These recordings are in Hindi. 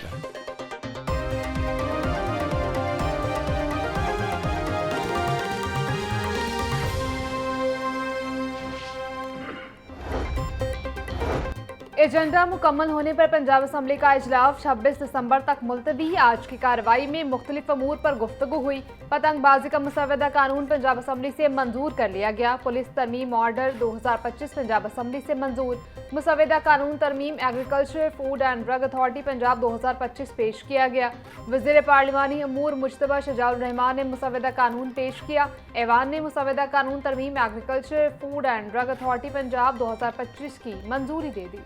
होता है। एजेंडा मुकम्मल होने पर पंजाब असम्बली का इजलास 26 दिसंबर तक मुलतवी। आज की कार्रवाई में मुख्तलिफ अमूर पर गुफ्तगू हुई। पतंगबाजी का मुसवदा कानून पंजाब असम्बली से मंजूर कर लिया गया। पुलिस तरमीम ऑर्डर 2025 पंजाब असम्बली से मंजूर। मुसवदा कानून तरमीम agriculture food and drug authority Punjab 2025 पेश किया गया। वज़ीर पार्लिमानी अमूर मुजतबा शजाउर रहमान ने मुसवदा कानून पेश किया। ऐवान ने मुसवदा कानून तरमीम agriculture food and drug authority Punjab 2025 की मंजूरी दे दी।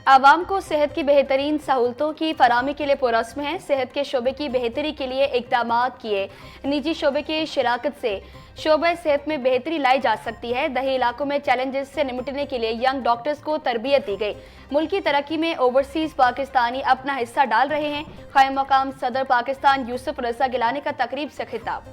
आवाम को सेहत की बेहतरीन सहूलतों की फराहमी के लिए पुरस्म है। सेहत के शोबे की बेहतरी के लिए इक़दाम किए। निजी शोबे की शिराकत से शोबे सेहत में बेहतरी लाई जा सकती है। दही इलाकों में चैलेंजेस से निपटने के लिए यंग डॉक्टर्स को तरबियत दी गई। मुल्क की तरक्की में ओवरसीज पाकिस्तानी अपना हिस्सा डाल रहे हैं। क़ायम मकाम सदर पाकिस्तान यूसुफ रज़ा गिलानी का तकरीब से खिताब।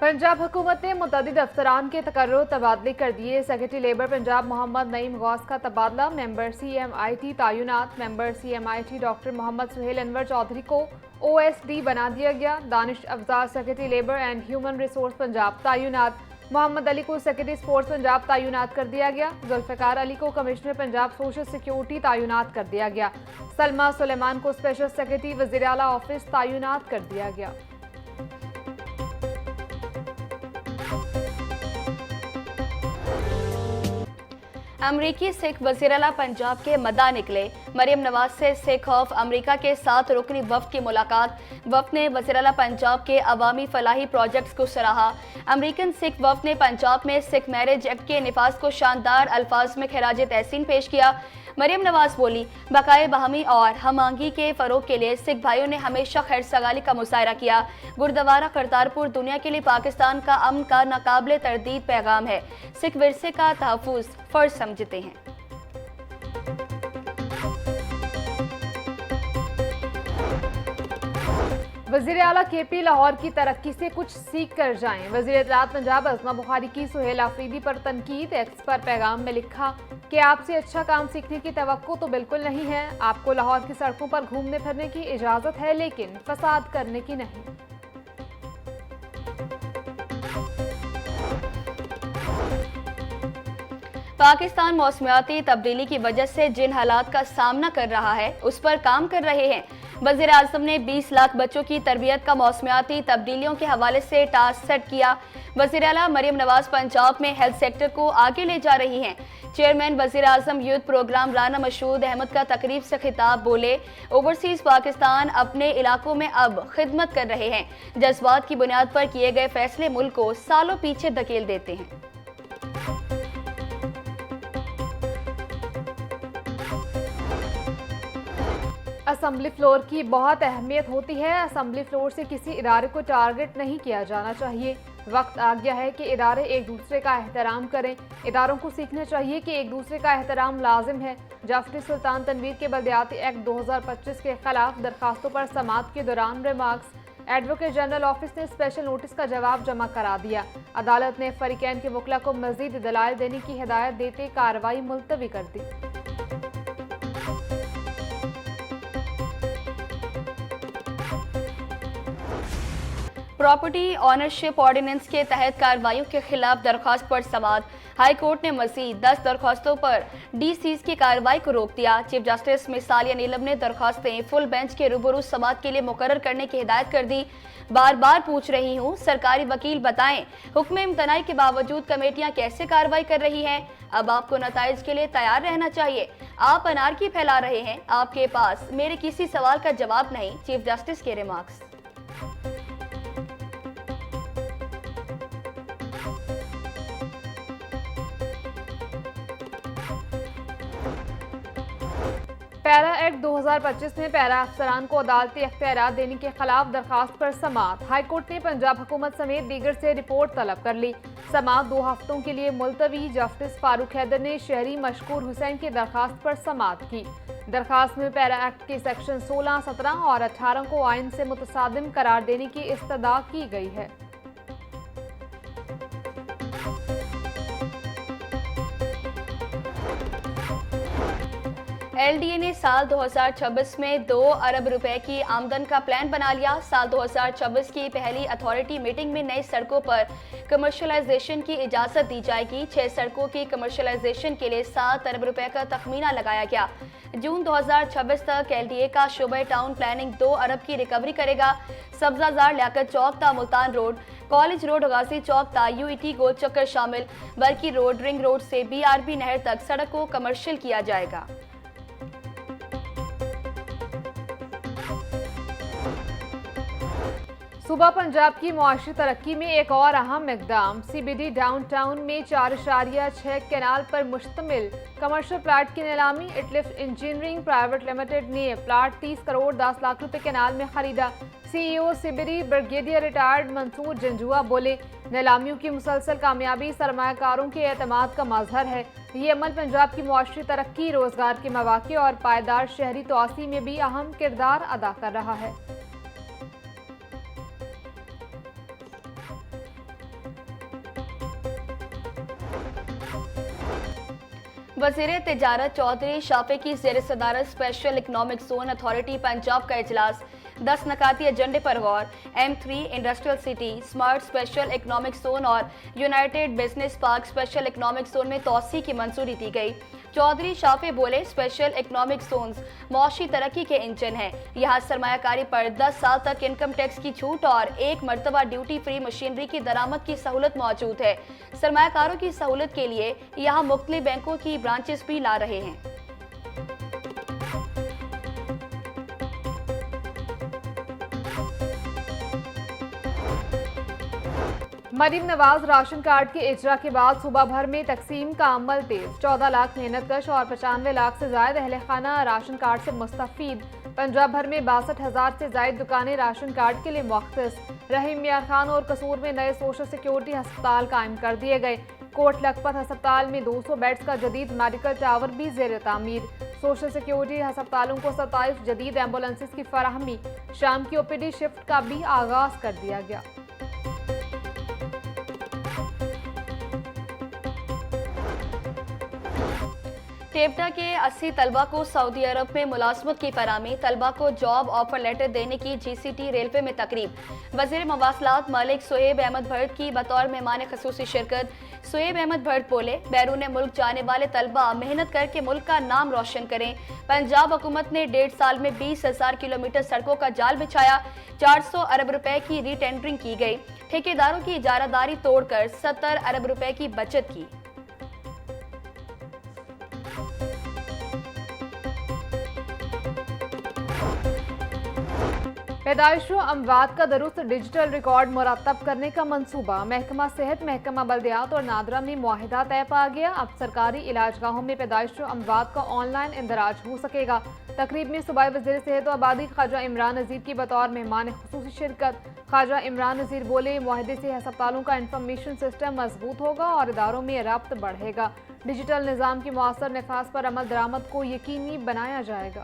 पंजाब हुकूमत ने मुतअद्दिद अफसरान के तकर्रुर तबादले कर दिए। सेक्रेटरी लेबर पंजाब मोहम्मद नईम गौस का तबादला। मेंबर CMIT तयनात। Member CMIT doctor Mohammad Suhail Anwar Chaudhry को OSD बना दिया गया। Danish Afzar secretary labour and human resource Punjab तयनात। मोहम्मद अली को सेक्रेटरी स्पोर्ट्स पंजाब तयनात कर दिया गया। जुल्फ़िकार अली को कमिश्नर पंजाब सोशल सिक्योरिटी तयनात कर दिया गया। सलमा सुलेमान को स्पेशल सेक्रेटरी वज़ीर आला ऑफिस तयनात कर दिया गया। अमरीकी सिख वज़ीर-ए-आला पंजाब के मद्दा निकले। मरियम नवाज से सिख ऑफ अमरीका के 7 रुकनी वफ़द की मुलाकात। वफ़द ने वज़ीर-ए-आला पंजाब के अवामी फलाही प्रोजेक्ट्स को सराहा। अमरीकन सिख वफ़द ने पंजाब में सिख मैरिज एक्ट के निफाज को शानदार अल्फाज में खराज तहसीन पेश किया। मरियम नवाज बोली, बकाए बहमी और हमआहंगी के फ़रोग के लिए सिख भाइयों ने हमेशा खैर सगाली का मुजाहरा किया। गुरुद्वारा करतारपुर दुनिया के लिए पाकिस्तान का अमन का नाकाबिले तरदीद पैगाम है। सिख विरसे का तहफ़्फ़ुज़ फ़र्ज समझते हैं। वज़ीर आला KP लाहौर की तरक्की से कुछ सीख कर जाएं। वज़ीर इत्तलात पंजाब अज़मा बुखारी की सुहेल आफरीदी पर तनकीद। एक्स पर पैगाम में लिखा कि आपसे अच्छा काम सीखने की तवक्को तो बिल्कुल नहीं है। आपको लाहौर की सड़कों पर घूमने फिरने की इजाज़त है, लेकिन फसाद करने की नहीं। पाकिस्तान मौसमियाती तब्दीली की वजह से जिन हालात का सामना कर रहा है उस पर काम कर रहे हैं। वज़ीर आज़म ने 20 लाख बच्चों की तरबियत का मौसमियाती तब्दीलियों के हवाले से टास्क सेट किया। वज़ीर आला मरियम नवाज पंजाब में हेल्थ सेक्टर को आगे ले जा रही हैं। चेयरमैन वज़ीर आज़म यूथ प्रोग्राम राना मशहूद अहमद का तकरीब से खिताब बोले, ओवरसीज पाकिस्तान अपने इलाकों में अब खिदमत कर रहे हैं। जज्बात की बुनियाद पर किए गए फैसले मुल्क को सालों पीछे धकेल देते हैं। असम्बली फ्लोर की बहुत अहमियत होती है। असम्बली फ्लोर से किसी इदारे को टारगेट नहीं किया जाना चाहिए। वक्त आ गया है कि इदारे एक दूसरे का एहतराम करें। इदारों को सीखना चाहिए कि एक दूसरे का एहतराम लाजिम है। जस्टिस सुल्तान तनवीर के बल्दियाती एक्ट 2025 के खिलाफ दरखास्तों पर समाअत के दौरान रिमार्क्स। एडवोकेट जनरल ऑफिस ने स्पेशल नोटिस का जवाब जमा करा दिया। अदालत ने फरीकैन के वकला को मजीद दलाइल देने की हिदायत देते कार्रवाई मुलतवी कर दी। प्रॉपर्टी ऑनरशिप ऑर्डिनेंस के तहत कार्रवाइयों के खिलाफ दरख्वास्त पर समाअत। हाई कोर्ट ने मजीद 10 दरख्वास्तों पर DCs की कार्रवाई को रोक दिया। चीफ जस्टिस मिसालिया नीलम ने दरख्वास्तें फुल बेंच के रूबरू समाअत के लिए मुकर्रर करने की हिदायत कर दी। बार बार पूछ रही हूँ, सरकारी वकील बताएं, हुक्म इम्तनाई के बावजूद कमेटियाँ कैसे कार्रवाई कर रही हैं? अब आपको नताइज के लिए तैयार रहना चाहिए। आप अनारकी फैला रहे हैं, आपके पास मेरे किसी सवाल का जवाब नहीं। चीफ जस्टिस के रिमार्क्स। पैरा एक्ट 2025 में पैरा अफसरान को अदालती अख्तियारात देने के खिलाफ दरखास्त पर समाअत। हाईकोर्ट ने पंजाब हुकूमत समेत दीगर से रिपोर्ट तलब कर ली। समाअत 2 हफ्तों के लिए मुलतवी। जस्टिस फारूक हैदर ने शहरी मशकूर हुसैन की दरखास्त पर समाअत की। दरखास्त में पैरा एक्ट के सेक्शन 16, 17 और 18 को आइन से मुतसादिम करार देने की इस्तदा की गई है। एलडीए ने साल 2026 में 2 अरब रुपए की आमदन का प्लान बना लिया। साल 2026 की पहली अथॉरिटी मीटिंग में नई सड़कों पर कमर्शलाइजेशन की इजाजत दी जाएगी। 6 सड़कों की कमर्शलाइजेशन के लिए 7 अरब रुपए का तखमीना लगाया गया। जून 2026 तक एलडीए का शोबे टाउन प्लानिंग 2 अरब की रिकवरी करेगा। सब्जाजार लियाकत चौक ता मुल्तान रोड, कॉलेज रोड गाजी चौक ता यूईटी गोल चक्कर शामिल, बरकी रोड, रिंग रोड से बीआरबी नहर तक सड़क को कमर्शियल किया जाएगा। सूबा पंजाब की मुआशी तरक्की में एक और अहम इकदाम, सीबीडी डाउनटाउन में 4.6 कैनाल पर मुश्तमिल कमर्शियल प्लाट की नीलामी। इटलिफ्ट इंजीनियरिंग प्राइवेट लिमिटेड ने प्लाट 30 करोड़ 10 लाख रुपए कैनाल में खरीदा। CEO CBD brigadier retired Mansoor Janjua बोले, नीलामियों की मुसलसल कामयाबी सरमायाकारों के एतमाद का मजहर है। ये अमल पंजाब की मुआशी तरक्की, रोजगार के मौके और पायदार शहरी तोसी में भी अहम किरदार अदा कर रहा है। वज़ीर तिजारत चौधरी शाफे की ज़ेर सदारत special economic zone authority Punjab का इजलास। 10 नकाती एजेंडे पर गौर। M3 industrial city, smart special economic zone और united business park special economic zone में तोसी की मंजूरी दी गई। चौधरी शाफे बोले, स्पेशल इकनॉमिक जोन्स मौशी तरक्की के इंजन हैं। यहाँ सरमायाकारी पर 10 साल तक इनकम टैक्स की छूट और 1 मरतबा ड्यूटी फ्री मशीनरी की दरामद की सहूलत मौजूद है। सरमायाकारों की सहूलत के लिए यहाँ मुख्तलिफ बैंकों की ब्रांचेस भी ला रहे हैं। मरीम नवाज राशन कार्ड के इजरा के बाद सूबा भर में तकसीम का अमल तेज। 14 लाख मेहनतकश और 95 लाख से जायद अहले खाना राशन कार्ड से मुस्तफीद। पंजाब भर में 62,000 से जायद दुकानें राशन कार्ड के लिए मुख्तस। रहीम मियां खान और कसूर में नए सोशल सिक्योरिटी अस्पताल कायम कर दिए गए। कोट लखपत अस्पताल में 200 बेड्स का जदीद मेडिकल टावर भी जेर तामीर। सोशल सिक्योरिटी अस्पतालों को 27 जदीद एम्बुलेंसेस की फराहमी। शाम की ओपीडी शिफ्ट का भी आगाज कर दिया गया। टेपटा के 80 तलबा को सऊदी अरब में मुलाजमत की फराहमी। तलबा को जॉब ऑफर लेटर देने की GCT रेलवे में तकरीब। वज़ीर मवासलात मलिक सुहेब अहमद भट्ट की बतौर मेहमान खसूसी शिरकत। सुहेब अहमद भट्ट बोले, बैरून मुल्क जाने वाले तलबा मेहनत करके मुल्क का नाम रोशन करें। पंजाब हुकूमत ने 1.5 साल में 20,000 किलोमीटर सड़कों का जाल बिछाया। 400 अरब रुपए की रीटेंडरिंग की गई। ठेकेदारों की इजारादारी तोड़कर 70 अरब रुपए की बचत की। पैदाइशों अमवात का दुरुस्त डिजिटल रिकॉर्ड मुरतब करने का मंसूबा। महकमा सेहत, महकमा बल्दियात और नादरा में मुआहिदा तय पा गया। अब सरकारी इलाजगाहों में पैदाइशों अमवात का ऑनलाइन इंदराज हो सकेगा। तकरीब में सूबाई वज़ीर सेहत व आबादी ख्वाजा इमरान नज़ीर की बतौर मेहमान खुसूसी शिरकत। ख्वाजा इमरान नज़ीर बोले, मुआहिदे से अस्पतालों का इंफॉर्मेशन सिस्टम मजबूत होगा और इदारों में रब्त बढ़ेगा। डिजिटल निज़ाम की मौसर नफाज पर अमल दरामद को यकीनी बनाया जाएगा।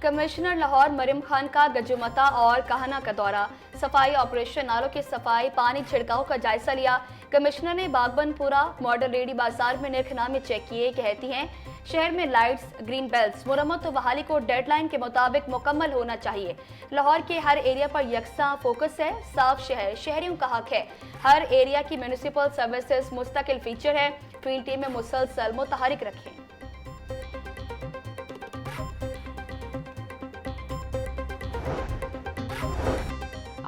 कमिश्नर लाहौर मरियम खान का गजुमता और कहना का दौरा। सफाई ऑपरेशन, नालों की सफाई, पानी छिड़काव का जायजा लिया। कमिश्नर ने बागबनपुरा मॉडल रेडी बाजार में निर्खनामे चेक किए। कहती हैं, शहर में लाइट्स, ग्रीन बेल्ट्स, मुरम्मत व बहाली को डेडलाइन के मुताबिक मुकम्मल होना चाहिए। लाहौर के हर एरिया पर यकसा फोकस है। साफ शहर शहरियों का हक है। हर एरिया की म्यूनिसिपल सर्विसेज मुस्तकिल फीचर है। फील्ड टीम में मुसलसल मुतहरिक रखें।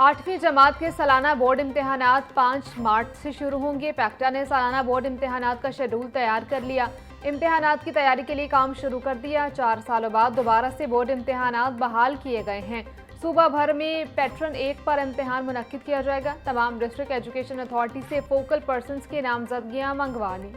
8वीं जमात के सालाना बोर्ड इम्तिहानात 5 मार्च से शुरू होंगे। पैक्टा ने सालाना बोर्ड इम्तिहानात का शेड्यूल तैयार कर लिया। इम्तिहानात की तैयारी के लिए काम शुरू कर दिया। 4 सालों बाद दोबारा से बोर्ड इम्तिहानात बहाल किए गए हैं। सूबा भर में पैटर्न 1 पर इम्तिहान मुनक्किद किया जाएगा। तमाम डिस्ट्रिक्ट एजुकेशन अथॉरिटी से फोकल पर्सनस की नामजदगियां मंगवा ली।